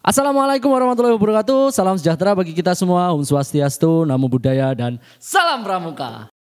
Assalamualaikum warahmatullahi wabarakatuh. Salam sejahtera bagi kita semua. Om Swastiastu, Namo Buddhaya, dan salam Pramuka.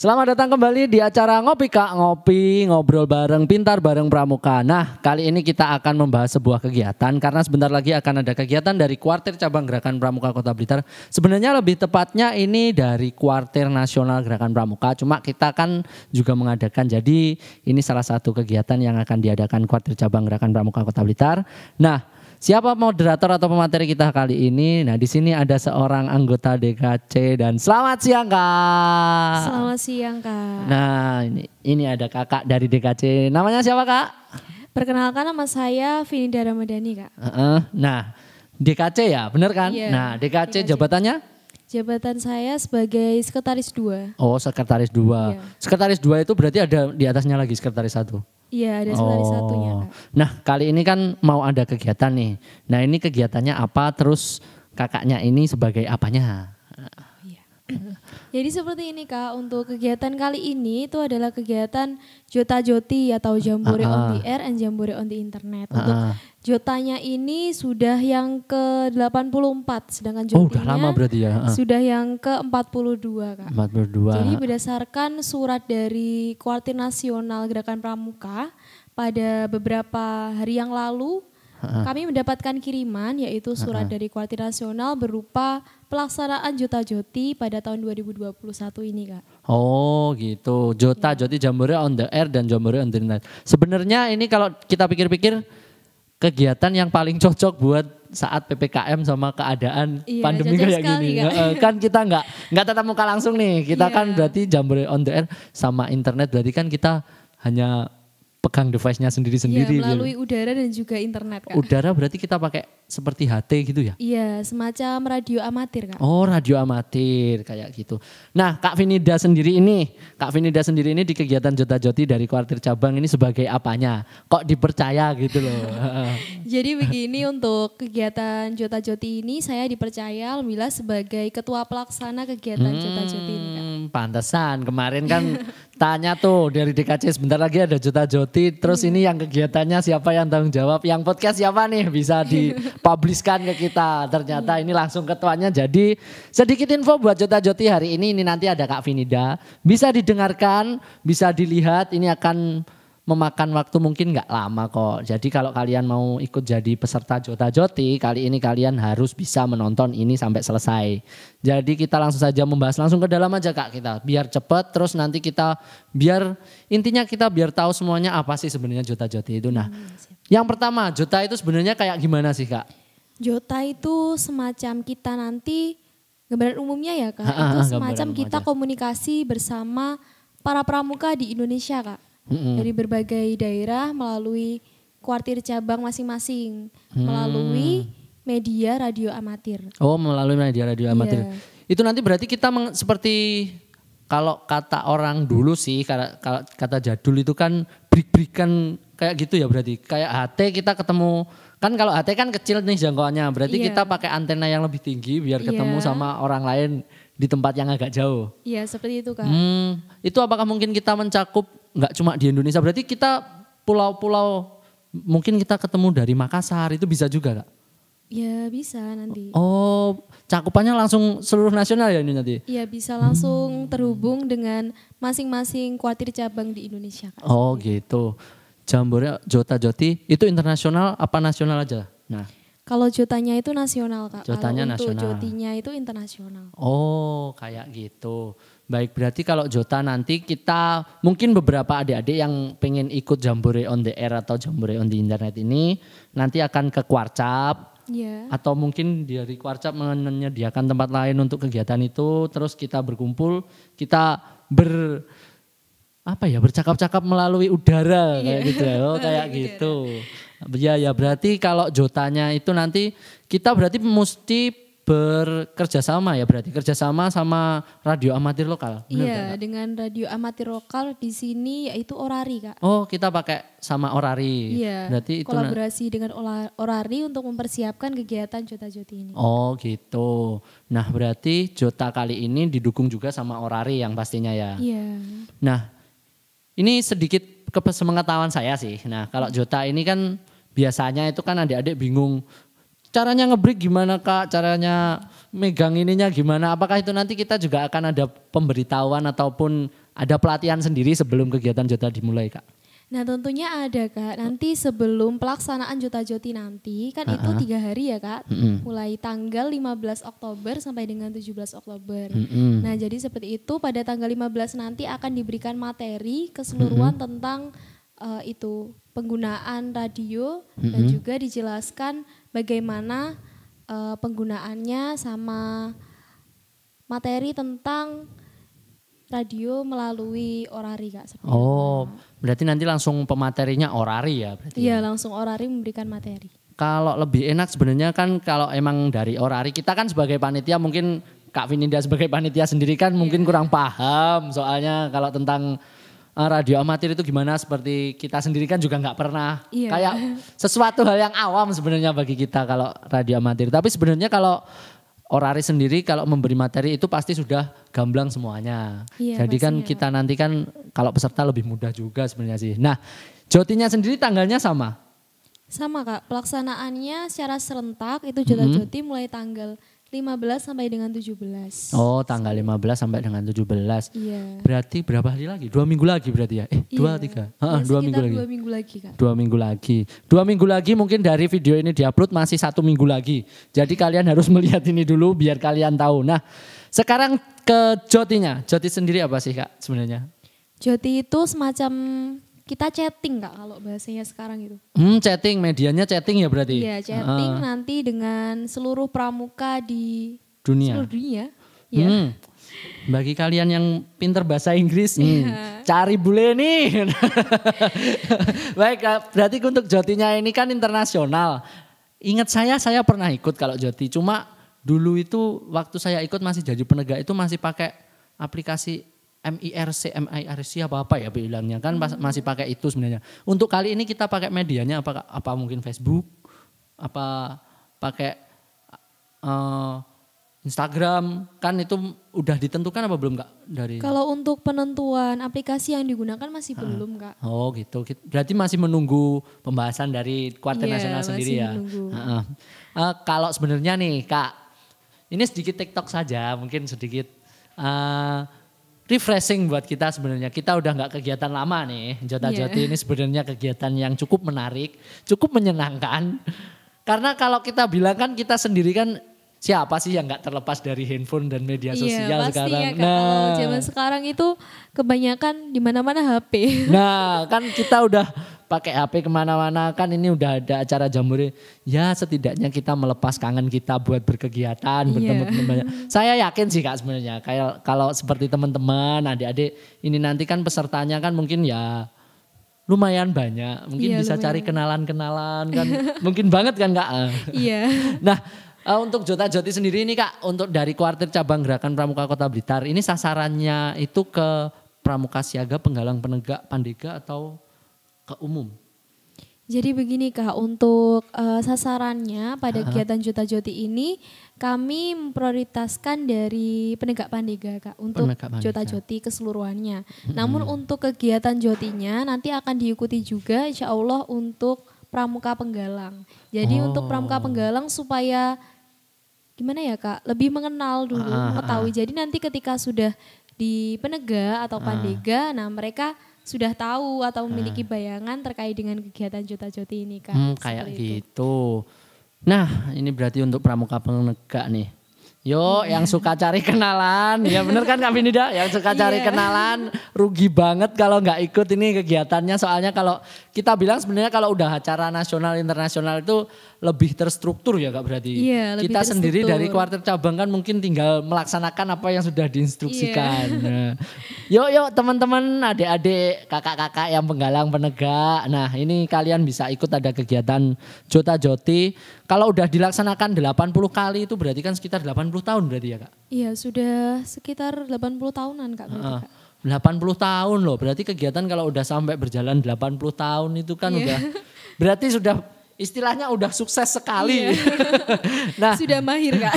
Selamat datang kembali di acara Ngopi Kak Ngopi, ngobrol bareng, pintar bareng Pramuka. Nah, kali ini kita akan membahas sebuah kegiatan karena sebentar lagi akan ada kegiatan dari Kuartir Cabang Gerakan Pramuka Kota Blitar. Sebenarnya lebih tepatnya ini dari Kuartir Nasional Gerakan Pramuka, cuma kita kan juga mengadakan. Jadi ini salah satu kegiatan yang akan diadakan Kuartir Cabang Gerakan Pramuka Kota Blitar. Nah, siapa moderator atau pemateri kita kali ini? Nah, di sini ada seorang anggota DKC dan selamat siang Kak. Selamat siang Kak. Nah, ini ada kakak dari DKC. Namanya siapa Kak? Perkenalkan, nama saya Vinida Ramadhani Kak. Nah, DKC ya, benar kan? Iya, Nah, DKC DKC. jabatannya? Jabatan saya sebagai sekretaris 2. Oh, sekretaris 2. Iya. Sekretaris 2 itu berarti ada di atasnya lagi sekretaris 1. Iya, ada sekretaris satunya Kak. Nah, kali ini kan mau ada kegiatan nih. Nah, ini kegiatannya apa? Terus kakaknya ini sebagai apanya? Jadi seperti ini Kak, untuk kegiatan kali ini itu adalah kegiatan Jota Joti atau Jambore on the Air and Jambore on the Internet. Untuk Jotanya ini sudah yang ke-84, sedangkan Jotinya udah lama berarti ya. sudah yang ke-42 Kak. 42. Jadi berdasarkan surat dari Kuartir Nasional Gerakan Pramuka pada beberapa hari yang lalu, kami mendapatkan kiriman yaitu surat dari Kuartir Nasional berupa pelaksanaan Jota Joti pada tahun 2021 ini Kak. Oh gitu, Jota Joti Jambore on the Air dan Jambore on the Internet. Sebenarnya ini kalau kita pikir-pikir kegiatan yang paling cocok buat saat PPKM sama keadaan pandemi cocok kayak sekali, gini. Kak. Kan kita nggak tatap muka langsung nih. Kita kan Iya. berarti Jambore on the Air sama internet berarti kan kita hanya pegang device-nya sendiri-sendiri. Iya, melalui udara dan juga internet Kak. Udara berarti kita pakai seperti HT gitu ya? Iya, semacam radio amatir Kak. Oh, radio amatir kayak gitu. Nah, Kak Vinida sendiri ini di kegiatan Jota Joti dari Kuartir Cabang ini sebagai apanya? Kok dipercaya gitu loh? Jadi begini, untuk kegiatan Jota Joti ini saya dipercaya alhamdulillah sebagai ketua pelaksana kegiatan Jota Joti ini Kak. Pantesan kemarin kan tanya tuh dari DKC sebentar lagi ada Jota Joti, terus ini yang kegiatannya siapa yang tanggung jawab? Yang podcast siapa nih bisa dipublishkan ke kita? Ternyata ini langsung ketuanya. Jadi sedikit info buat Jota Joti hari ini nanti ada Kak Vinida. Bisa didengarkan, bisa dilihat, ini akan memakan waktu mungkin nggak lama kok. Jadi kalau kalian mau ikut jadi peserta Jota Joti, kali ini kalian harus bisa menonton ini sampai selesai. Jadi kita langsung saja membahas langsung ke dalam aja Kak kita. Biar cepet, terus nanti kita intinya kita biar tahu semuanya apa sih sebenarnya Jota Joti itu. Nah, yang pertama Jota itu sebenarnya kayak gimana sih Kak? Jota itu semacam kita nanti, gambaran umumnya ya Kak, itu gambaran semacam umum kita aja. komunikasi bersama para pramuka di Indonesia Kak. Dari berbagai daerah melalui kuartir cabang masing-masing, melalui media radio amatir. Oh, melalui media radio amatir. Iya. Itu nanti berarti kita seperti kalau kata orang dulu sih, kalau kata jadul itu kan break-breakan kayak gitu ya berarti. Kayak HT kita ketemu, kan kalau HT kan kecil nih jangkauannya, berarti Iya. kita pakai antena yang lebih tinggi biar ketemu Iya. sama orang lain di tempat yang agak jauh. Iya seperti itu Kak. Itu apakah mungkin kita mencakup nggak cuma di Indonesia, berarti kita pulau-pulau, mungkin kita ketemu dari Makassar, itu bisa juga Kak? Ya bisa nanti. Oh, cakupannya langsung seluruh nasional ya ini nanti? Iya bisa langsung terhubung dengan masing-masing kuartir cabang di Indonesia Kak. Oh gitu. Jambore Jota Joti itu internasional apa nasional aja? Nah. Kalau Jotanya itu nasional Kak. Jotanya kalau untuk nasional. Jotinya itu internasional. Oh kayak gitu. Baik, berarti kalau Jota nanti kita mungkin beberapa adik-adik yang pengen ikut Jambore on the Air atau Jambore on the Internet ini nanti akan ke Kuarcap. Iya. Atau mungkin dari Kuarcap menyediakan tempat lain untuk kegiatan itu, terus kita berkumpul, kita bercakap-cakap melalui udara kayak gitu ya. Oh kayak gitu. Ya berarti kalau Jotanya itu nanti kita berarti mesti bekerja sama ya, berarti kerjasama sama radio amatir lokal. Benar Iya, nggak, Kak? dengan radio amatir lokal di sini yaitu Orari Kak. Oh kita pakai sama Orari. Iya, Berarti itu kolaborasi dengan Orari untuk mempersiapkan kegiatan Jota Joti ini. Oh gitu. Nah berarti Jota kali ini didukung juga sama Orari yang pastinya ya. Iya. Nah ini sedikit sepengetahuan saya sih. Nah kalau Jota ini kan biasanya itu kan adik-adik bingung. Caranya ngebreak gimana Kak? Caranya megang ininya gimana? Apakah itu nanti kita juga akan ada pemberitahuan ataupun ada pelatihan sendiri sebelum kegiatan Jota dimulai Kak? Nah tentunya ada Kak, nanti sebelum pelaksanaan Jota Joti nanti kan itu 3 hari ya Kak, mulai tanggal 15 Oktober sampai dengan 17 Oktober. Nah jadi seperti itu pada tanggal 15 nanti akan diberikan materi keseluruhan tentang itu penggunaan radio dan juga dijelaskan bagaimana penggunaannya sama materi tentang radio melalui orari Kak. Oh, berarti nanti langsung pematerinya orari ya berarti? Iya, ya? langsung orari memberikan materi. Kalau lebih enak sebenarnya kan kalau emang dari orari, kita kan sebagai panitia mungkin Kak Vininda sebagai panitia sendiri kan mungkin kurang paham soalnya kalau tentang radio amatir itu gimana, seperti kita sendiri kan juga nggak pernah. Kayak sesuatu hal yang awam sebenarnya bagi kita kalau radio amatir. Tapi sebenarnya kalau orari sendiri kalau memberi materi itu pasti sudah gamblang semuanya. Jadi kan kita nanti kan kalau peserta lebih mudah juga sebenarnya sih. Nah Jotinya sendiri tanggalnya sama? Sama Kak, pelaksanaannya secara serentak itu Jota Joti mulai tanggal 15 sampai dengan 17. Oh tanggal 15 sampai dengan 17. Iya. Berarti berapa hari lagi? 2 minggu lagi berarti ya? 3? 2 minggu lagi. 2 minggu lagi Kak. 2 minggu lagi. 2 minggu lagi mungkin dari video ini diupload masih 1 minggu lagi. Jadi kalian harus melihat ini dulu biar kalian tahu. Nah sekarang ke Jotinya. Joti sendiri apa sih Kak sebenarnya? Joti itu semacam kita chatting Kak kalau bahasanya sekarang itu. Chatting, medianya chatting ya berarti? Iya chatting nanti dengan seluruh pramuka di dunia. Seluruh dunia. Ya. Bagi kalian yang pinter bahasa Inggris, cari bule nih. Baik, berarti untuk Jotinya ini kan internasional. Ingat saya pernah ikut kalau Joti. Cuma dulu itu waktu saya ikut masih jadi penegak itu masih pakai aplikasi MIRC apa ya bilangnya kan masih pakai itu sebenarnya. Untuk kali ini kita pakai medianya apa mungkin Facebook, apa pakai Instagram, kan itu udah ditentukan apa belum Kak dari? Kalau untuk penentuan aplikasi yang digunakan masih belum Kak. Oh gitu, berarti masih menunggu pembahasan dari Kuartir Nasional sendiri ya. Kalau sebenarnya nih Kak, ini sedikit TikTok saja, mungkin sedikit refreshing buat kita sebenarnya. Kita udah nggak kegiatan lama nih. Jota Joti ini sebenarnya kegiatan yang cukup menarik, cukup menyenangkan. Karena kalau kita bilang kan kita sendiri kan siapa sih yang nggak terlepas dari handphone dan media sosial sekarang. Ya, kalau zaman sekarang itu kebanyakan di mana-mana HP. Nah kan kita udah pakai HP kemana-mana, kan ini udah ada acara Jambore. Ya setidaknya kita melepas kangen kita buat berkegiatan, bertemu teman-teman. Saya yakin sih Kak sebenarnya kayak kalau seperti teman-teman, adik-adik ini nanti kan pesertanya kan mungkin ya lumayan banyak. Mungkin bisa cari kenalan-kenalan kan. Mungkin banget kan Kak. Iya. Nah untuk Jota Joti sendiri ini Kak, untuk dari Kuartir Cabang Gerakan Pramuka Kota Blitar, ini sasarannya itu ke pramuka siaga, penggalang penegak, pandega atau ke umum? Jadi begini Kak, untuk sasarannya pada kegiatan Jota Joti ini kami memprioritaskan dari penegak pandega Kak untuk Jota Joti keseluruhannya. Namun untuk kegiatan Jotinya nanti akan diikuti juga insya Allah untuk pramuka penggalang. Jadi untuk pramuka penggalang supaya gimana ya Kak, lebih mengenal dulu, mengetahui. Jadi nanti ketika sudah di penegak atau pandega, nah mereka sudah tahu atau memiliki bayangan terkait dengan kegiatan Jota Joti ini Kak. Kayak gitu. Nah ini berarti untuk pramuka penegak nih. Yo yang suka cari kenalan, ya bener kan Kak Vinida? Yang suka cari kenalan rugi banget kalau nggak ikut ini kegiatannya. Soalnya kalau kita bilang sebenarnya kalau udah acara nasional internasional itu lebih terstruktur ya Kak berarti. Iya, kita sendiri dari Kuartir Cabang kan mungkin tinggal melaksanakan apa yang sudah diinstruksikan. Nah, yuk teman-teman, adik-adik, kakak-kakak yang penggalang penegak. Nah ini kalian bisa ikut ada kegiatan Jota Joti. Kalau udah dilaksanakan 80 kali itu berarti kan sekitar 80 tahun berarti ya Kak? Iya sudah sekitar 80 tahunan Kak berarti Kak. 80 tahun loh, berarti kegiatan kalau udah sampai berjalan 80 tahun itu kan udah berarti sudah istilahnya udah sukses sekali. Nah, sudah mahir Kak.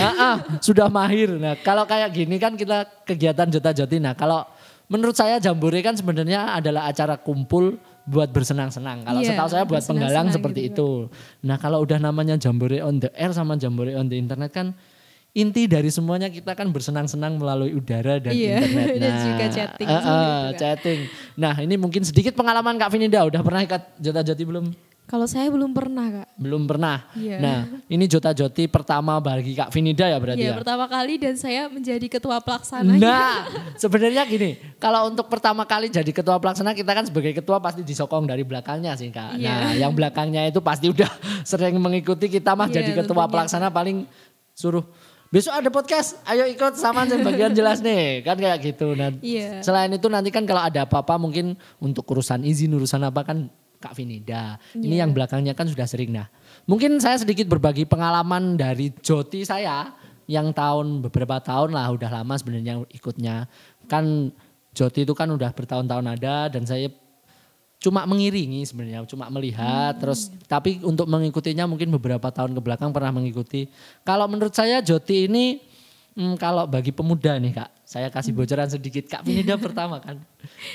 Sudah mahir. Nah kalau kayak gini kan kita kegiatan Jota Joti. Nah kalau menurut saya Jambore kan sebenarnya adalah acara kumpul buat bersenang-senang. Kalau setahu saya buat penggalang seperti itu. Nah kalau udah namanya Jambore on the air sama Jambore on the internet kan inti dari semuanya kita kan bersenang-senang melalui udara dan internet. Nah, dan juga chatting. Chatting. Nah ini mungkin sedikit pengalaman Kak Vininda. Udah pernah ikut Jota-Joti belum? Kalau saya belum pernah Kak. Belum pernah. Nah ini Jota-Joti pertama bagi Kak Vininda ya berarti ya? Iya pertama kali dan saya menjadi ketua pelaksana. Nah sebenarnya gini, kalau untuk pertama kali jadi ketua pelaksana kita kan sebagai ketua pasti disokong dari belakangnya sih Kak. Nah yang belakangnya itu pasti udah sering mengikuti kita mah jadi ketua pelaksana paling suruh. Besok ada podcast, ayo ikut sama bagian jelas nih, kan kayak gitu. Nah, selain itu nanti kan kalau ada apa-apa mungkin untuk urusan izin, urusan apa kan Kak Vininda. Ini yang belakangnya kan sudah sering. Nah, mungkin saya sedikit berbagi pengalaman dari Joti saya yang beberapa tahun lah, udah lama sebenarnya ikutnya. Kan Joti itu kan udah bertahun-tahun ada dan saya cuma mengiringi sebenarnya, cuma melihat terus tapi untuk mengikutinya mungkin beberapa tahun ke belakang pernah mengikuti. Kalau menurut saya Joti ini kalau bagi pemuda nih Kak, saya kasih bocoran sedikit Kak Vininda pertama kan.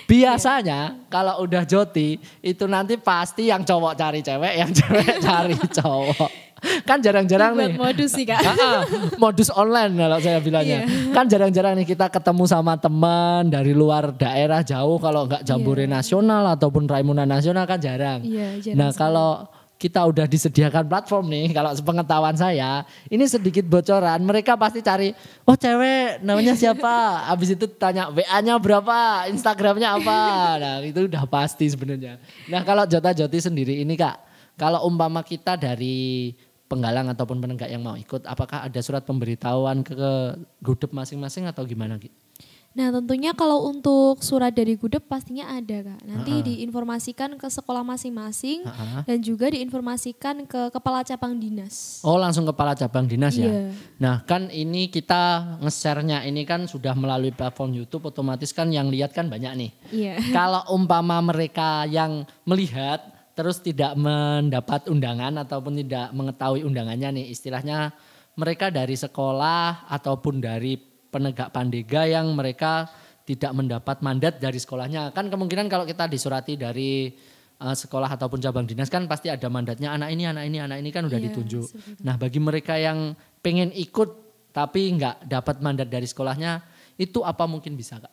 Biasanya kalau udah Joti itu nanti pasti yang cowok cari cewek, yang cewek cari cowok. Kan jarang-jarang nih. Modus sih Kak. Modus online kalau saya bilangnya. Kan jarang-jarang nih kita ketemu sama teman dari luar daerah jauh kalau enggak Jambore nasional ataupun Raimuna nasional kan jarang. Jarang nah kalau kita udah disediakan platform nih, kalau sepengetahuan saya, ini sedikit bocoran, mereka pasti cari, oh cewek namanya siapa, habis itu tanya WA-nya berapa, Instagramnya apa, nah itu udah pasti sebenarnya. Nah kalau Jota-Joti sendiri ini Kak, kalau umpama kita dari penggalang ataupun penenggak yang mau ikut, apakah ada surat pemberitahuan ke Gudep masing-masing atau gimana Ki? Nah tentunya kalau untuk surat dari Gudep pastinya ada Kak. Nanti diinformasikan ke sekolah masing-masing dan juga diinformasikan ke kepala cabang dinas. Oh langsung kepala cabang dinas ya? Nah kan ini kita nge-share-nya ini kan sudah melalui platform YouTube, otomatis kan yang lihat kan banyak nih. Kalau umpama mereka yang melihat terus tidak mendapat undangan ataupun tidak mengetahui undangannya nih, istilahnya mereka dari sekolah ataupun dari penegak pandega yang mereka tidak mendapat mandat dari sekolahnya. Kan kemungkinan kalau kita disurati dari sekolah ataupun cabang dinas kan pasti ada mandatnya anak ini kan udah ditunjuk. Nah bagi mereka yang pengen ikut tapi nggak dapat mandat dari sekolahnya, itu apa mungkin bisa Kak?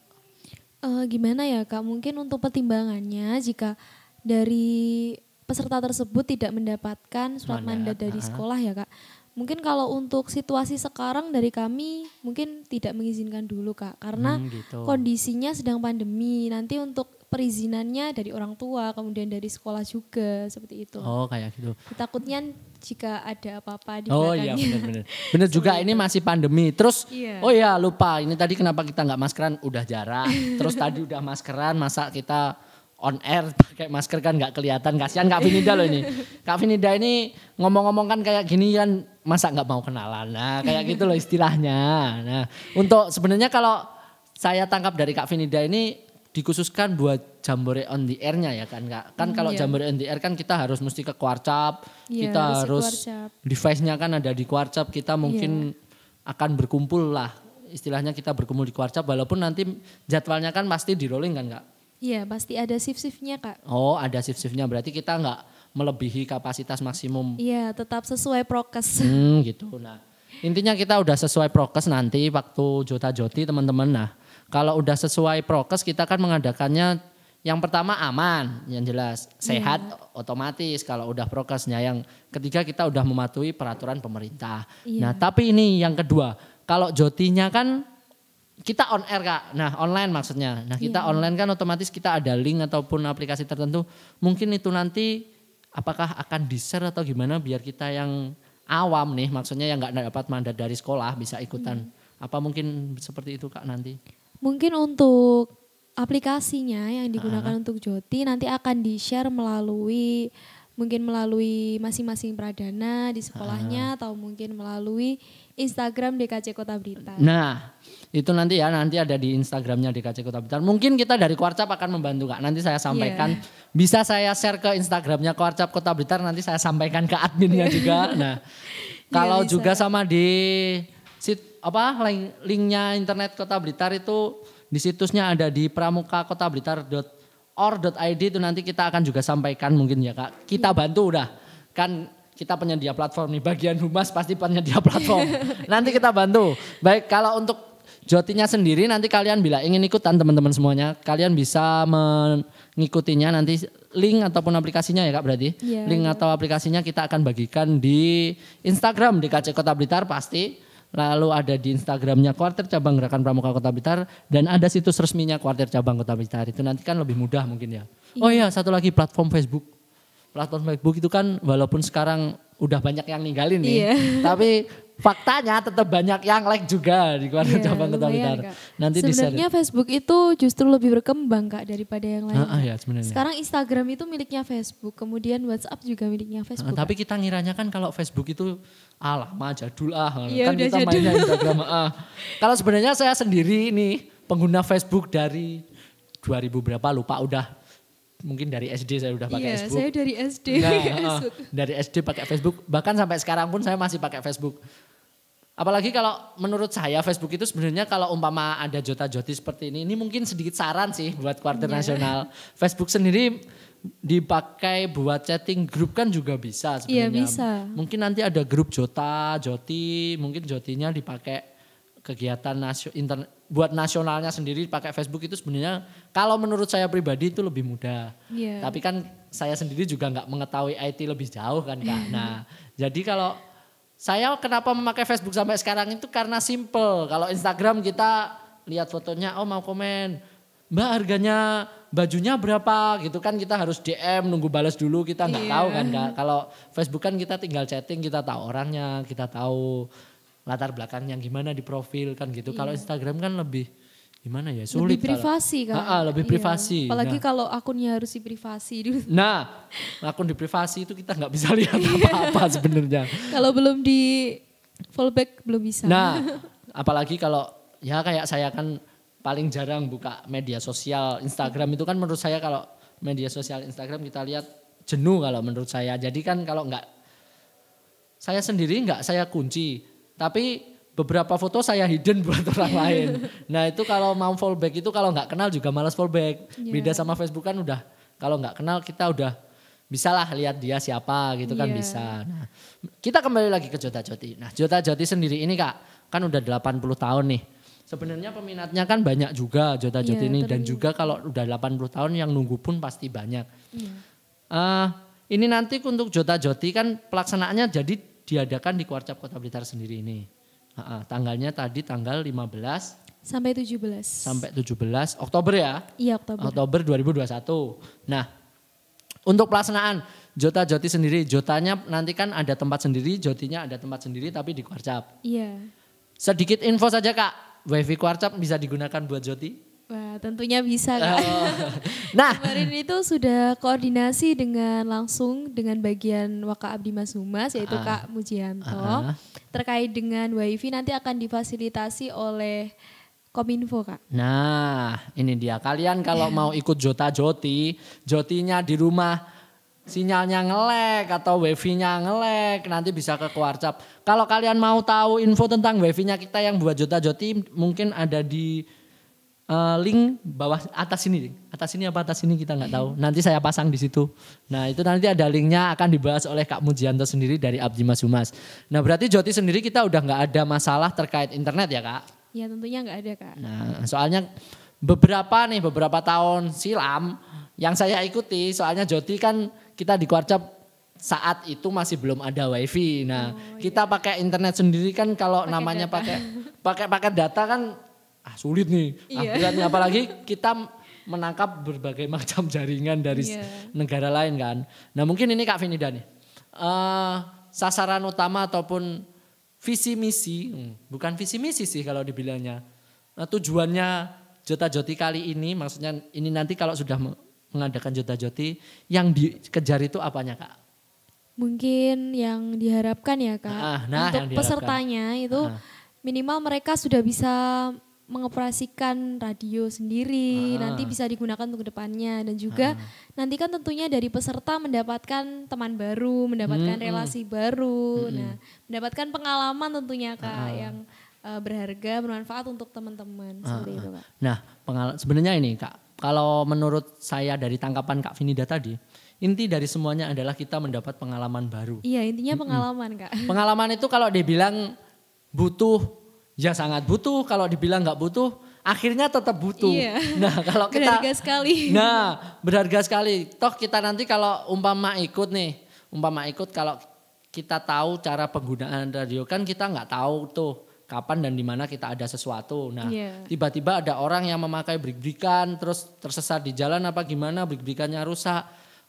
Gimana ya Kak, mungkin untuk pertimbangannya jika dari peserta tersebut tidak mendapatkan surat mandat dari sekolah ya Kak. Mungkin kalau untuk situasi sekarang dari kami mungkin tidak mengizinkan dulu Kak. Karena kondisinya sedang pandemi. Nanti untuk perizinannya dari orang tua, kemudian dari sekolah juga seperti itu. Oh kayak gitu. Takutnya jika ada apa-apa di belakangnya. Oh iya benar-benar. Benar juga ini masih pandemi. Terus oh iya lupa ini tadi kenapa kita nggak maskeran, udah jarak. Terus tadi udah maskeran, masa kita on air pakai masker kan nggak kelihatan, kasihan Kak Vininda loh ini. Kak Vininda ini ngomong-ngomong kan kayak gini kan masa nggak mau kenalan, nah kayak gitu loh istilahnya. Nah untuk sebenarnya kalau saya tangkap dari Kak Vininda ini dikhususkan buat Jambore on the air-nya ya kan Kak. Kan kalau Jambore on the air kan kita harus mesti ke Kuarcap, kita harus device-nya kan ada di Kuarcap, kita mungkin akan berkumpul lah. Istilahnya kita berkumpul di Kuarcap walaupun nanti jadwalnya kan pasti di rolling kan Kak. Iya pasti ada shift-shiftnya Kak. Oh ada shift-shiftnya berarti kita nggak melebihi kapasitas maksimum. Iya tetap sesuai prokes. Gitu. Nah intinya kita udah sesuai prokes nanti waktu Jota-Joti teman-teman. Nah kalau udah sesuai prokes kita kan mengadakannya yang pertama aman, yang jelas sehat otomatis kalau udah prokesnya. Yang ketiga kita udah mematuhi peraturan pemerintah. Nah tapi ini yang kedua, kalau Jotinya kan kita on air Kak, nah online maksudnya. Nah kita online kan otomatis kita ada link ataupun aplikasi tertentu. Mungkin itu nanti apakah akan di-share atau gimana biar kita yang awam nih, maksudnya yang gak dapat mandat dari sekolah bisa ikutan. Apa mungkin seperti itu Kak nanti? Mungkin untuk aplikasinya yang digunakan untuk Joti nanti akan di-share melalui masing-masing pradana di sekolahnya atau mungkin melalui Instagram DKC Kota Blitar. Nah itu nanti ada di Instagramnya DKC Kota Blitar. Mungkin kita dari Kuarcap akan membantu Kak. Nanti saya sampaikan, bisa saya share ke Instagramnya Kuarcap Kota Blitar. Nanti saya sampaikan ke adminnya juga. Nah kalau juga sama di linknya internet Kota Blitar itu di situsnya ada di pramukakotablitar.or.id itu nanti kita akan juga sampaikan mungkin ya Kak. Kita bantu udah. Kan kita penyedia platform nih, bagian humas pasti penyedia platform. Nanti kita bantu. Baik, kalau untuk Jotinya sendiri nanti kalian bila ingin ikutan teman-teman semuanya, kalian bisa mengikutinya nanti link ataupun aplikasinya ya Kak berarti. Yeah, link atau aplikasinya kita akan bagikan di Instagram DKC Kota Blitar pasti. Lalu ada di Instagramnya Kuartir Cabang Gerakan Pramuka Kota Blitar dan ada situs resminya Kuartir Cabang Kota Blitar. Itu nanti kan lebih mudah mungkin ya. Oh iya, satu lagi platform Facebook. Platform Facebook itu kan walaupun sekarang udah banyak yang ninggalin nih, tapi faktanya tetap banyak yang like juga di Kuartir Cabang Kota Blitar. Nanti sebenarnya Facebook itu justru lebih berkembang Kak daripada yang lain. Ya, sekarang Instagram itu miliknya Facebook, kemudian WhatsApp juga miliknya Facebook. Tapi kita ngiranya kan kalau Facebook itu lama jadul kan kita jadul. mainnya Instagram. Kalau sebenarnya saya sendiri ini pengguna Facebook dari 2000 berapa lupa udah. Mungkin dari SD saya udah pakai Facebook. Saya dari SD dari SD pakai Facebook. Bahkan sampai sekarang pun saya masih pakai Facebook. Apalagi kalau menurut saya Facebook itu sebenarnya kalau umpama ada jota-joti seperti ini mungkin sedikit saran sih buat Kuartir Nasional. Facebook sendiri dipakai buat chatting grup kan juga bisa sebenarnya. Iya bisa. Mungkin nanti ada grup jota, joti, mungkin jotinya dipakai kegiatan buat nasionalnya sendiri pakai Facebook itu sebenarnya kalau menurut saya pribadi itu lebih mudah. Tapi kan saya sendiri juga nggak mengetahui IT lebih jauh kan Kak. Nah jadi kalau saya kenapa memakai Facebook sampai sekarang itu karena simple. Kalau Instagram kita lihat fotonya mau komen Mbak harganya bajunya berapa gitu kan kita harus DM nunggu balas dulu kita nggak tahu kan Kak. Kalau Facebook kan kita tinggal chatting kita tahu orangnya kita tahu latar belakangnya gimana di profil kan gitu. Kalau Instagram kan lebih gimana ya sulit. Lebih privasi kan. Lebih privasi. Apalagi kalau akunnya harus diprivasi dulu. Nah akun di privasi itu kita nggak bisa lihat apa-apa sebenarnya. Kalau belum di fallback belum bisa. Nah apalagi kalau ya kayak saya kan paling jarang buka media sosial Instagram itu kan menurut saya kalau media sosial Instagram kita lihat jenuh kalau menurut saya. Jadi kan kalau nggak saya sendiri nggak saya kunci. Tapi beberapa foto saya hidden buat orang lain. Nah itu kalau mau fallback itu kalau nggak kenal juga malas fallback. Beda sama Facebook kan udah kalau nggak kenal kita udah bisa lah lihat dia siapa gitu kan bisa. Nah kita kembali lagi ke Jota-Joti. Nah Jota-Joti sendiri ini Kak kan udah 80 tahun nih. Sebenarnya peminatnya kan banyak juga Jota-Joti ini dan juga kalau udah 80 tahun yang nunggu pun pasti banyak. Ini nanti untuk Jota-Joti kan pelaksanaannya jadi diadakan di Kuarcap Kota Blitar sendiri ini. Tanggalnya tadi tanggal 15 sampai 17. Sampai 17 Oktober ya? Iya Oktober. Oktober 2021. Nah untuk pelaksanaan Jota-Joti sendiri, Jotanya nanti kan ada tempat sendiri, Jotinya ada tempat sendiri tapi di Kuarcap. Iya. Sedikit info saja Kak, WiFi Kuarcap bisa digunakan buat Joti? Wah tentunya bisa Kak. Nah kemarin itu sudah koordinasi langsung dengan bagian Waka Abdi Mas Humas yaitu Kak Mujianto. Terkait dengan WiFi nanti akan difasilitasi oleh Kominfo Kak. Nah ini dia kalian kalau mau ikut Jota-Joti, Jotinya di rumah sinyalnya ngelek atau wifi-nya ngelek nanti bisa ke Kuarcap. Kalau kalian mau tahu info tentang wifi-nya kita yang buat Jota-Joti mungkin ada di link bawah atas ini apa atas ini kita nggak tahu. Nanti saya pasang di situ. Nah itu nanti ada linknya akan dibahas oleh Kak Mujianto sendiri dari Abdi Mas Humas. Nah berarti Joti sendiri kita udah nggak ada masalah terkait internet ya Kak? Ya tentunya nggak ada Kak. Nah soalnya beberapa tahun silam yang saya ikuti soalnya Joti kan kita di Kuarcap saat itu masih belum ada wifi. Nah kita pakai internet sendiri kan kalau namanya pakai paket data kan sulit nih. Beratnya apalagi kita menangkap berbagai macam jaringan dari negara lain kan. Nah mungkin ini Kak Vinida nih. Sasaran utama ataupun visi misi, bukan visi misi sih kalau dibilangnya. Tujuannya Jota-Joti kali ini maksudnya ini nanti kalau sudah mengadakan Jota-Joti yang dikejar itu apanya Kak? Mungkin yang diharapkan ya Kak. Untuk pesertanya itu minimal mereka sudah bisa mengoperasikan radio sendiri, nanti bisa digunakan untuk kedepannya dan juga nanti kan tentunya dari peserta mendapatkan teman baru, mendapatkan relasi baru, nah mendapatkan pengalaman tentunya Kak yang berharga, bermanfaat untuk teman-teman seperti itu Kak. Nah, sebenarnya ini Kak, kalau menurut saya dari tangkapan Kak Vinida tadi, inti dari semuanya adalah kita mendapat pengalaman baru. Iya, intinya pengalaman Kak. Pengalaman itu kalau dibilang butuh, ya sangat butuh. Kalau dibilang nggak butuh, akhirnya tetap butuh. Iya. Nah, kalau kita Berharga sekali. Nah, berharga sekali. Toh kita nanti kalau umpama ikut kalau kita tahu cara penggunaan radio kan kita nggak tahu tuh kapan dan di mana kita ada sesuatu. Nah, tiba-tiba ada orang yang memakai brik-brikan terus tersesat di jalan apa gimana, brik-brikannya rusak.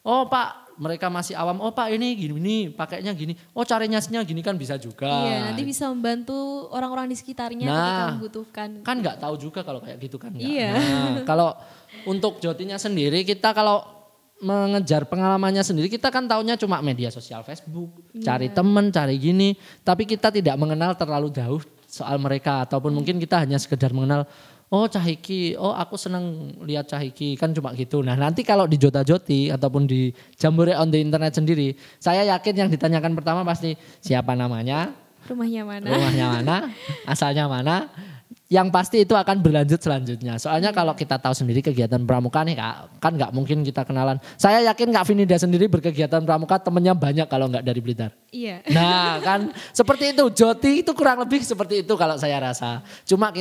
Oh Pak, mereka masih awam. Oh Pak, ini gini, pakainya gini. Oh caranya gini kan bisa juga. Iya, nanti bisa membantu orang-orang di sekitarnya ketika membutuhkan. Kan nggak tahu juga kalau kayak gitu kan. Iya. Nah, kalau untuk Jotinya sendiri, kita kalau mengejar pengalamannya sendiri, kita kan taunya cuma media sosial Facebook, cari temen, cari gini. Tapi kita tidak mengenal terlalu jauh soal mereka. Ataupun mungkin kita hanya sekedar mengenal, oh Cahiki, oh aku senang lihat Cahiki, kan cuma gitu. Nah nanti kalau di Jota Joti ataupun di Jambore on the Internet sendiri, saya yakin yang ditanyakan pertama pasti siapa namanya, rumahnya mana, asalnya mana. Yang pasti itu akan berlanjut selanjutnya. Soalnya kalau kita tahu sendiri kegiatan pramuka nih Kak, kan nggak mungkin kita kenalan. Saya yakin Kak Vinida sendiri berkegiatan pramuka temennya banyak kalau nggak dari Blitar. Iya. Nah kan seperti itu, Joti itu kurang lebih seperti itu kalau saya rasa. Cuma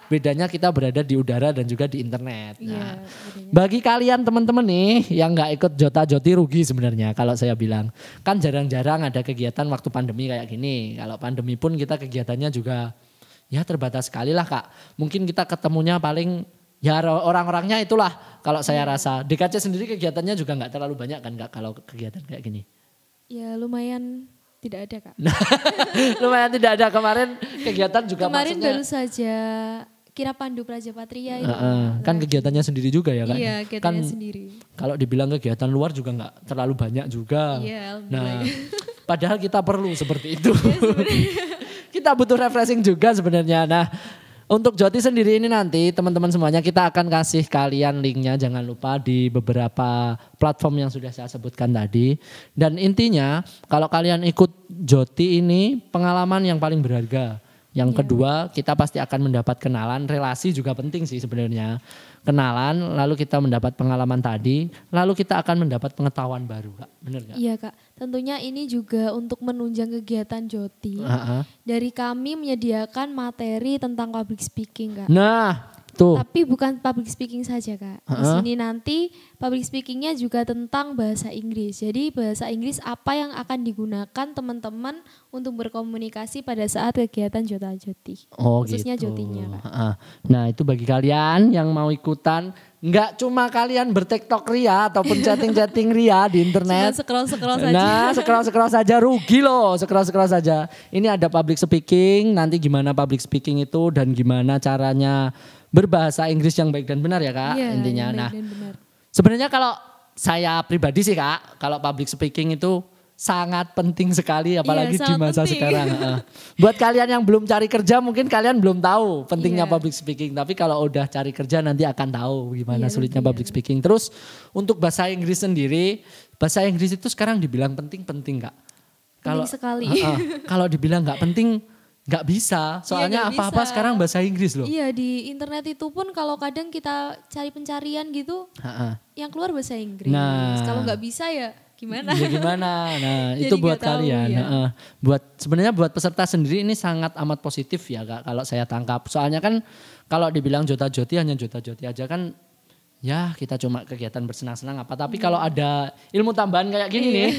bedanya kita berada di udara dan juga di internet. Nah, bagi kalian teman-teman nih yang nggak ikut Jota Joti rugi sebenarnya kalau saya bilang. Kan jarang-jarang ada kegiatan waktu pandemi kayak gini. Kalau pandemi pun kita kegiatannya juga ya terbatas sekali lah Kak. Mungkin kita ketemunya paling ya orang-orangnya itulah kalau saya rasa. DKC sendiri kegiatannya juga nggak terlalu banyak kan Kak kalau kegiatan kayak gini. Ya lumayan tidak ada Kak. Lumayan tidak ada, kemarin kegiatan juga kemarin maksudnya. Baru saja Kira Pandu Praja Patria itu. Kan kegiatannya sendiri juga ya Kak. Iya kegiatannya kan, sendiri. Kalau dibilang kegiatan luar juga nggak terlalu banyak juga. Iya, nah padahal kita perlu seperti itu. Ya, kita butuh refreshing juga sebenarnya. Nah untuk Joti sendiri ini nanti teman-teman semuanya kita akan kasih kalian linknya. Jangan lupa di beberapa platform yang sudah saya sebutkan tadi. Dan intinya kalau kalian ikut Joti ini pengalaman yang paling berharga. Yang kedua kita pasti akan mendapat kenalan, relasi juga penting sih sebenarnya. Kenalan, lalu kita mendapat pengalaman tadi, lalu kita akan mendapat pengetahuan baru Kak, benar gak? Iya Kak, tentunya ini juga untuk menunjang kegiatan Joti. Dari kami menyediakan materi tentang public speaking Kak. Nah tuh. Tapi bukan public speaking saja Kak. Di sini nanti public speakingnya juga tentang bahasa Inggris. Jadi bahasa Inggris apa yang akan digunakan teman-teman untuk berkomunikasi pada saat kegiatan Jota Joti. Khususnya gitu. Jotinya Kak. Nah itu bagi kalian yang mau ikutan. Enggak cuma kalian bertiktok ria ataupun chatting-chatting ria di internet. Cuma scroll saja. Nah scroll saja rugi loh, scroll saja. Ini ada public speaking, nanti gimana public speaking itu dan gimana caranya berbahasa Inggris yang baik dan benar ya Kak intinya. Nah sebenarnya kalau saya pribadi sih Kak, kalau public speaking itu sangat penting sekali apalagi di masa sekarang. Buat kalian yang belum cari kerja mungkin kalian belum tahu pentingnya public speaking. Tapi kalau udah cari kerja nanti akan tahu gimana sulitnya public speaking. Terus untuk bahasa Inggris sendiri, bahasa Inggris itu sekarang dibilang penting Kak. Penting sekali. Kalau dibilang nggak penting nggak bisa, soalnya apa-apa sekarang bahasa Inggris loh. Iya di internet itu pun kalau kadang kita cari pencarian gitu, yang keluar bahasa Inggris. Kalau nggak bisa ya gimana? Ya gimana? Nah itu buat kalian. Sebenarnya buat peserta sendiri ini sangat amat positif ya Kak kalau saya tangkap. Soalnya kan kalau dibilang Jota Joti hanya Jota Joti aja kan. Ya kita cuma kegiatan bersenang-senang apa. Tapi kalau ada ilmu tambahan kayak gini nih.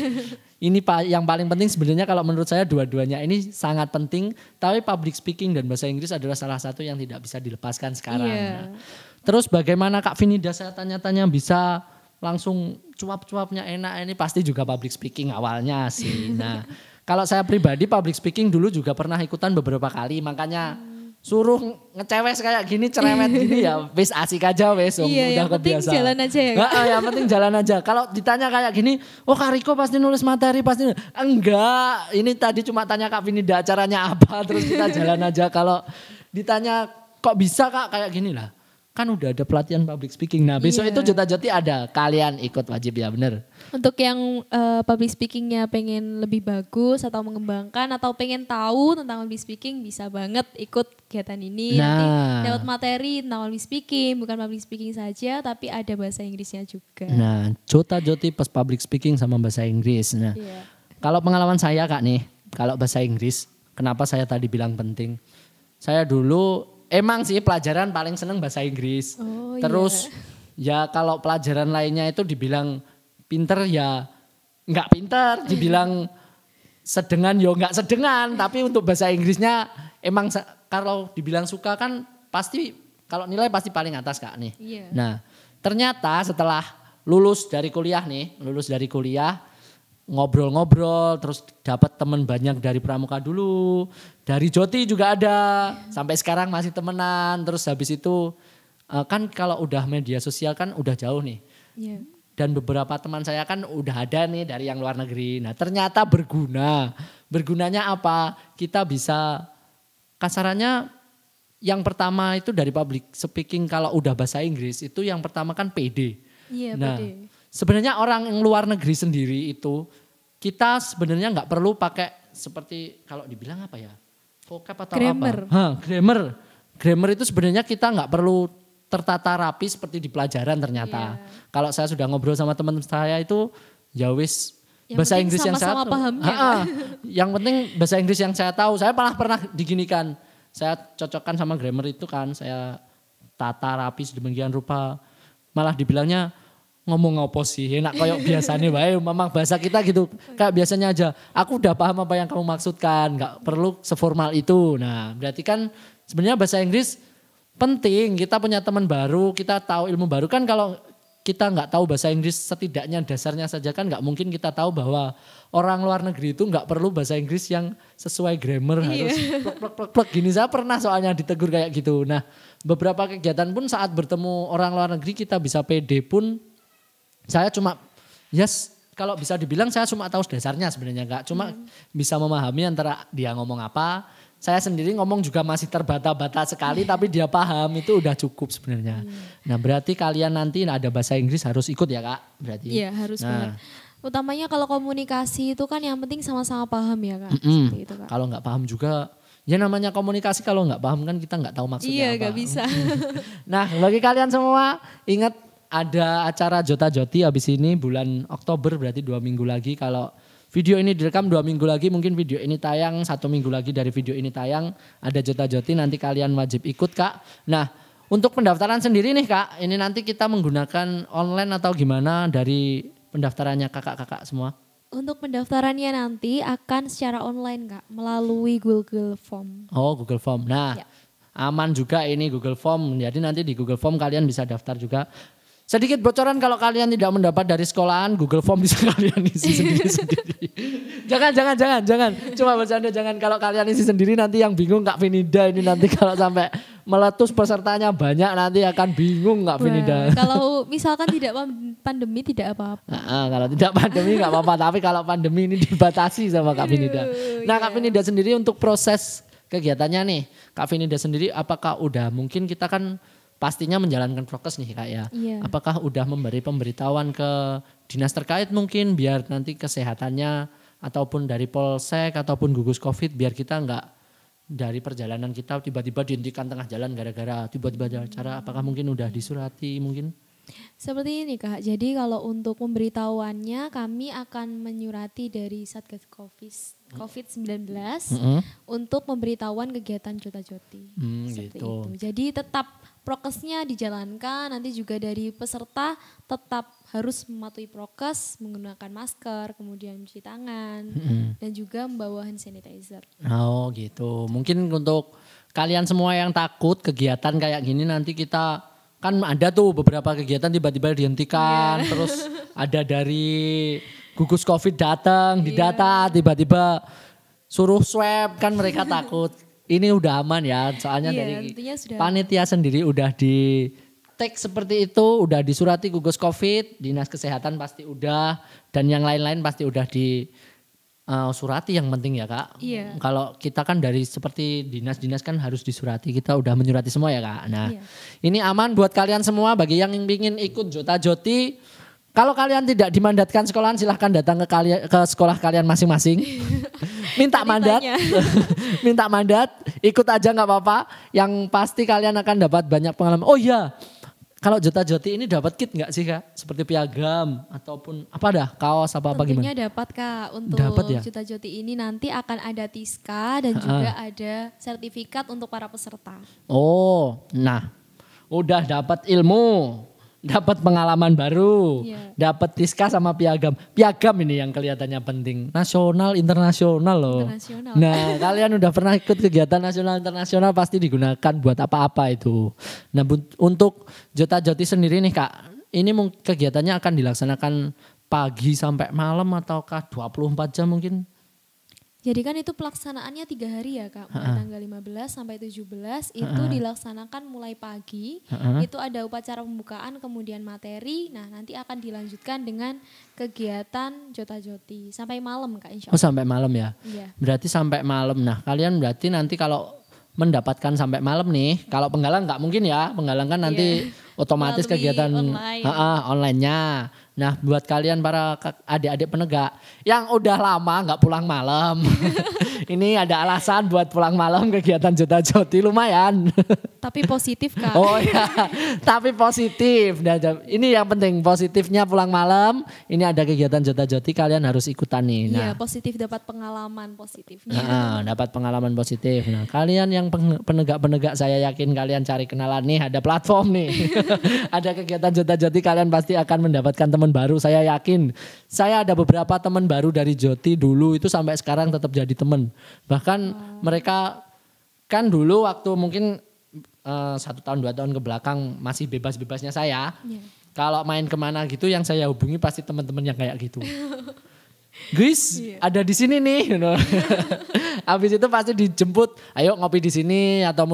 Ini yang paling penting sebenarnya kalau menurut saya dua-duanya ini sangat penting. Tapi public speaking dan bahasa Inggris adalah salah satu yang tidak bisa dilepaskan sekarang. Nah, terus bagaimana Kak Vinida saya tanya-tanya bisa langsung cuap-cuapnya enak. Ini pasti juga public speaking awalnya sih. Nah kalau saya pribadi public speaking dulu juga pernah ikutan beberapa kali. Makanya suruh ngecewes kayak gini, cerewet gini ya wis asik aja wis. Iya, udah kebiasaan. Penting jalan aja ya. Yang penting jalan aja. Kalau ditanya kayak gini, oh Kak Riko pasti nulis materi, pasti. Enggak, ini tadi cuma tanya Kak Vinida acaranya apa, terus kita jalan aja. Kalau ditanya kok bisa Kak kayak gini lah. kan udah ada pelatihan public speaking. Nah besok itu Jota Joti ada, kalian ikut wajib ya bener. Untuk yang public speakingnya pengen lebih bagus atau mengembangkan atau pengen tahu tentang public speaking bisa banget ikut kegiatan ini. Nanti dapat materi tentang public speaking, bukan public speaking saja tapi ada bahasa Inggrisnya juga. Nah Jota Joti pas public speaking sama bahasa Inggris. Nah kalau pengalaman saya Kak nih, kalau bahasa Inggris kenapa saya tadi bilang penting. Saya dulu emang sih pelajaran paling seneng bahasa Inggris. Terus ya kalau pelajaran lainnya itu dibilang pinter ya nggak pinter, dibilang sedengan ya nggak sedengan. Tapi untuk bahasa Inggrisnya emang kalau dibilang suka kan pasti kalau nilai pasti paling atas Kak nih. Nah ternyata setelah lulus dari kuliah ngobrol-ngobrol terus dapat teman banyak dari Pramuka dulu, dari Joti juga ada, sampai sekarang masih temenan. Terus habis itu kan kalau udah media sosial kan udah jauh nih. Dan beberapa teman saya kan udah ada nih dari yang luar negeri. Nah ternyata bergunanya apa? Kita bisa kasarannya yang pertama itu dari public speaking kalau udah bahasa Inggris itu yang pertama kan PD. Nah sebenarnya orang yang luar negeri sendiri itu kita sebenarnya nggak perlu pakai seperti kalau dibilang apa ya vocab atau grammar. Grammar itu sebenarnya kita nggak perlu tertata rapi seperti di pelajaran ternyata. Kalau saya sudah ngobrol sama teman saya itu ya wis bahasa Inggris yang saya tahu. Yang penting bahasa Inggris yang saya tahu. Saya pernah diginikan. Saya cocokkan sama grammar itu kan. Saya tata rapi sedemikian rupa. Malah dibilangnya ngomong apa sih enak kayak biasanya wae memang bahasa kita gitu kayak biasanya aja aku udah paham apa yang kamu maksudkan nggak perlu seformal itu. Nah berarti kan sebenarnya bahasa Inggris penting, kita punya teman baru, kita tahu ilmu baru kan. Kalau kita nggak tahu bahasa Inggris setidaknya dasarnya saja kan nggak mungkin kita tahu bahwa orang luar negeri itu nggak perlu bahasa Inggris yang sesuai grammar harus plek gini. Saya pernah soalnya ditegur kayak gitu. Nah beberapa kegiatan pun saat bertemu orang luar negeri kita bisa pede pun. Saya cuma kalau bisa dibilang saya cuma tahu dasarnya sebenarnya nggak cuma bisa memahami antara dia ngomong apa. Saya sendiri ngomong juga masih terbata-bata sekali tapi dia paham itu udah cukup sebenarnya. Nah berarti kalian nanti ada bahasa Inggris harus ikut ya Kak berarti. Iya harus benar. Utamanya kalau komunikasi itu kan yang penting sama-sama paham ya Kak. Itu, Kak. Kalau nggak paham juga ya namanya komunikasi kalau nggak paham kan kita nggak tahu maksudnya apa. Iya nggak bisa. Nah bagi kalian semua ingat ada acara Jota Joti habis ini bulan Oktober berarti 2 minggu lagi. Kalau video ini direkam 2 minggu lagi mungkin video ini tayang 1 minggu lagi dari video ini tayang. Ada Jota Joti nanti kalian wajib ikut Kak. Nah untuk pendaftaran sendiri nih Kak ini nanti kita menggunakan online atau gimana dari pendaftarannya kakak-kakak semua? Untuk pendaftarannya nanti akan secara online Kak melalui Google Form. Oh Google Form. Nah aman juga ini Google Form. Jadi nanti di Google Form kalian bisa daftar juga. Sedikit bocoran kalau kalian tidak mendapat dari sekolahan, Google Form bisa kalian isi sendiri-sendiri. Jangan. Cuma bercanda jangan. Kalau kalian isi sendiri nanti yang bingung Kak Vinida ini nanti kalau sampai meletus pesertanya banyak nanti akan bingung Kak Vinida. Kalau misalkan tidak pandemi tidak apa-apa. Kalau tidak pandemi nggak apa-apa. Tapi kalau pandemi ini dibatasi sama Kak Vinida. Nah Kak Vinida sendiri untuk proses kegiatannya nih. Kak Vinida sendiri apakah udah mungkin kita kan pastinya menjalankan prokes nih Kak ya. Apakah udah memberi pemberitahuan ke dinas terkait mungkin biar nanti kesehatannya ataupun dari Polsek ataupun gugus Covid biar kita nggak dari perjalanan kita tiba-tiba dihentikan tengah jalan gara-gara tiba-tiba ada acara. Apakah mungkin udah disurati mungkin? Seperti ini Kak, jadi kalau untuk pemberitahuannya kami akan menyurati dari Satgas COVID-19 untuk pemberitahuan kegiatan Jota Joti. Seperti Gitu. itu. Jadi tetap prokesnya dijalankan, nanti juga dari peserta tetap harus mematuhi prokes, menggunakan masker, kemudian mencuci tangan, dan juga membawa hand sanitizer. Oh gitu, mungkin untuk kalian semua yang takut kegiatan kayak gini nanti kita kan ada tuh beberapa kegiatan tiba-tiba dihentikan, terus ada dari gugus Covid datang, didata tiba-tiba suruh swab kan mereka takut. Ini udah aman ya, soalnya dari panitia sendiri udah di tag seperti itu, udah disurati gugus Covid, dinas kesehatan pasti udah, dan yang lain-lain pasti udah surati yang penting ya Kak. Iya. Kalau kita kan dari seperti dinas-dinas kan harus disurati, kita udah menyurati semua ya Kak. Nah ini aman buat kalian semua, bagi yang ingin ikut Jota Joti. Kalau kalian tidak dimandatkan sekolahan silahkan datang ke sekolah kalian masing-masing. Minta mandat, minta mandat, ikut aja nggak apa-apa. Yang pasti kalian akan dapat banyak pengalaman. Oh iya. Kalau Jota Joti ini dapat kit nggak sih Kak? Seperti piagam ataupun apa dah, kaos apa gimana? Tentunya dapat Kak. Untuk ya? Jota Joti ini nanti akan ada Tiska dan juga ada sertifikat untuk para peserta. Oh, nah udah dapat ilmu, dapat pengalaman baru, dapat Tiska sama piagam. Piagam ini yang kelihatannya penting. Nasional, internasional loh. Internasional. Nah kalian udah pernah ikut kegiatan nasional internasional pasti digunakan buat apa-apa itu. Nah untuk Jota Joti sendiri nih Kak, ini kegiatannya akan dilaksanakan pagi sampai malam ataukah 24 jam mungkin? Jadi kan itu pelaksanaannya 3 hari ya Kak, mulai tanggal 15 sampai 17 itu dilaksanakan mulai pagi, itu ada upacara pembukaan kemudian materi, nah nanti akan dilanjutkan dengan kegiatan Jota Joti sampai malam Kak insya Allah. Oh sampai malam ya? Iya. Berarti sampai malam, nah kalian berarti nanti kalau mendapatkan sampai malam nih, kalau penggalang nggak mungkin ya, penggalang kan nanti otomatis melalui kegiatan online-nya. Nah buat kalian para adik-adik penegak yang udah lama nggak pulang malam. Ini ada alasan buat pulang malam kegiatan Jota Joti lumayan. Tapi positif Kak. Oh ya, tapi positif. Nah, ini yang penting positifnya pulang malam. Ini ada kegiatan Jota Joti kalian harus ikutan nih. Nah, iya positif dapat pengalaman positifnya. Dapat pengalaman positif. Nah kalian yang penegak-penegak saya yakin kalian cari kenalan nih, ada platform nih. Ada kegiatan Jota Joti kalian pasti akan mendapatkan teman baru, saya yakin. Saya ada beberapa teman baru dari Joti dulu itu sampai sekarang tetap jadi teman. Bahkan mereka kan dulu waktu mungkin 1 tahun 2 tahun ke belakang masih bebas-bebasnya saya. Kalau main kemana gitu yang saya hubungi pasti teman-teman yang kayak gitu. Guys, ada di sini nih. Habis itu pasti dijemput, ayo ngopi di sini atau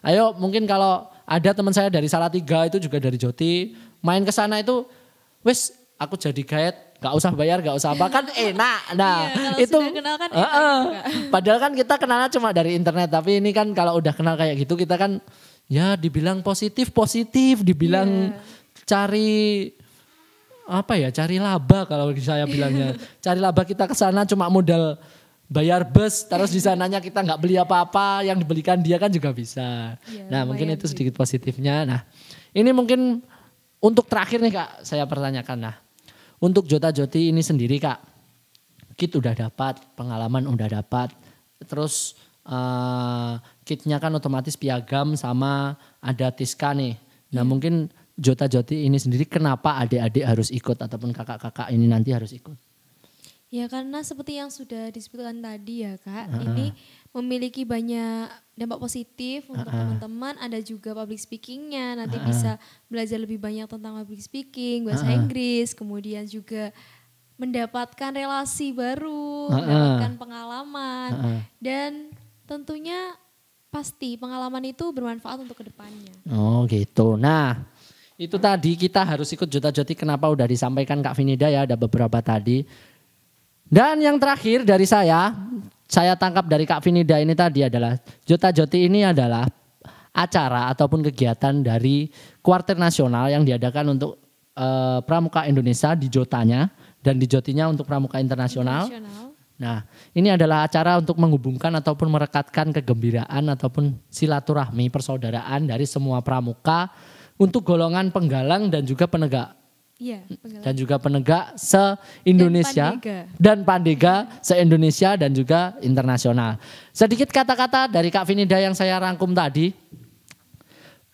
ayo mungkin kalau ada teman saya dari Salatiga itu juga dari Joti, main ke sana itu wes aku jadi guide, gak usah bayar, gak usah apa, kan enak. Nah itu kenal kan enak padahal kan kita kenalnya cuma dari internet, tapi ini kan kalau udah kenal kayak gitu kita kan ya dibilang positif, dibilang cari apa ya, cari laba kalau saya bilangnya. Cari laba, kita ke sana cuma modal bayar bus, terus di sananya kita nggak beli apa-apa, yang dibelikan dia kan juga bisa. Nah mungkin itu sedikit positifnya. Nah ini mungkin untuk terakhir nih Kak, saya pertanyakan. Nah untuk Jota Joti ini sendiri Kak, kit udah dapat, pengalaman udah dapat, terus kitnya kan otomatis piagam sama ada Tiska nih. Nah mungkin Jota Joti ini sendiri kenapa adik-adik harus ikut ataupun kakak-kakak ini nanti harus ikut? Ya karena seperti yang sudah disebutkan tadi ya Kak, ini memiliki banyak dampak positif untuk teman-teman. Ada juga public speakingnya, nanti bisa belajar lebih banyak tentang public speaking, bahasa Inggris, kemudian juga mendapatkan relasi baru, mendapatkan pengalaman, dan tentunya pasti pengalaman itu bermanfaat untuk kedepannya. Oh gitu. Nah itu tadi kita harus ikut Jota Joti, kenapa udah disampaikan Kak Finida ya, ada beberapa tadi. Dan yang terakhir dari saya tangkap dari Kak Finida ini tadi adalah Jota Joti ini adalah acara ataupun kegiatan dari Kuartir Nasional yang diadakan untuk Pramuka Indonesia di Jotanya dan di Jotinya untuk Pramuka Internasional. Nah ini adalah acara untuk menghubungkan ataupun merekatkan kegembiraan ataupun silaturahmi persaudaraan dari semua pramuka untuk golongan penggalang dan juga penegak. Dan juga penegak se-Indonesia dan pandega se-Indonesia dan juga internasional. Sedikit kata-kata dari Kak Finida yang saya rangkum tadi.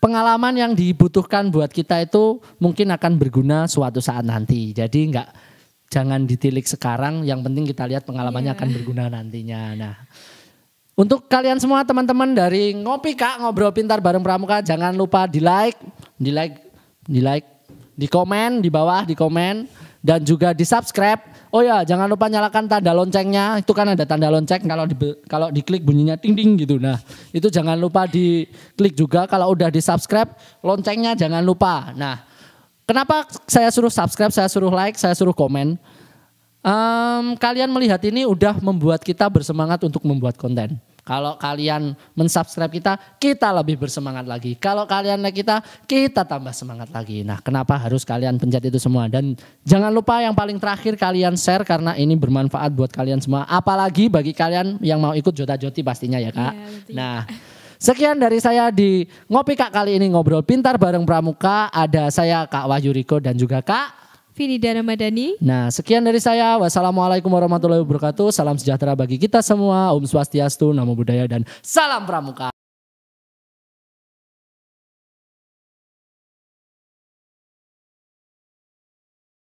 Pengalaman yang dibutuhkan buat kita itu mungkin akan berguna suatu saat nanti. Jadi jangan ditilik sekarang, yang penting kita lihat pengalamannya akan berguna nantinya. Nah, untuk kalian semua teman-teman dari Ngopi Kak, Ngobrol Pintar Bareng Pramuka, jangan lupa di like, di komen di bawah, di komen dan juga di subscribe. Oh ya, jangan lupa nyalakan tanda loncengnya. Itu kan ada tanda lonceng, kalau diklik bunyinya ting ting gitu. Nah, itu jangan lupa diklik juga. Kalau udah di subscribe, loncengnya jangan lupa. Nah, kenapa saya suruh subscribe, saya suruh like, saya suruh komen? Kalian melihat ini udah membuat kita bersemangat untuk membuat konten. Kalau kalian mensubscribe kita lebih bersemangat lagi. Kalau kalian like kita tambah semangat lagi. Nah, kenapa harus kalian pencet itu semua? Dan jangan lupa yang paling terakhir kalian share karena ini bermanfaat buat kalian semua. Apalagi bagi kalian yang mau ikut Jota Joti pastinya ya Kak. Iya, nah, sekian dari saya di Ngopi Kak kali ini ngobrol pintar bareng Pramuka. Ada saya Kak Wahyu Riko dan juga Kak Vinida Ramadhani. Nah, sekian dari saya. Wassalamualaikum warahmatullahi wabarakatuh. Salam sejahtera bagi kita semua. Om Swastiastu, Namo Buddhaya dan salam Pramuka.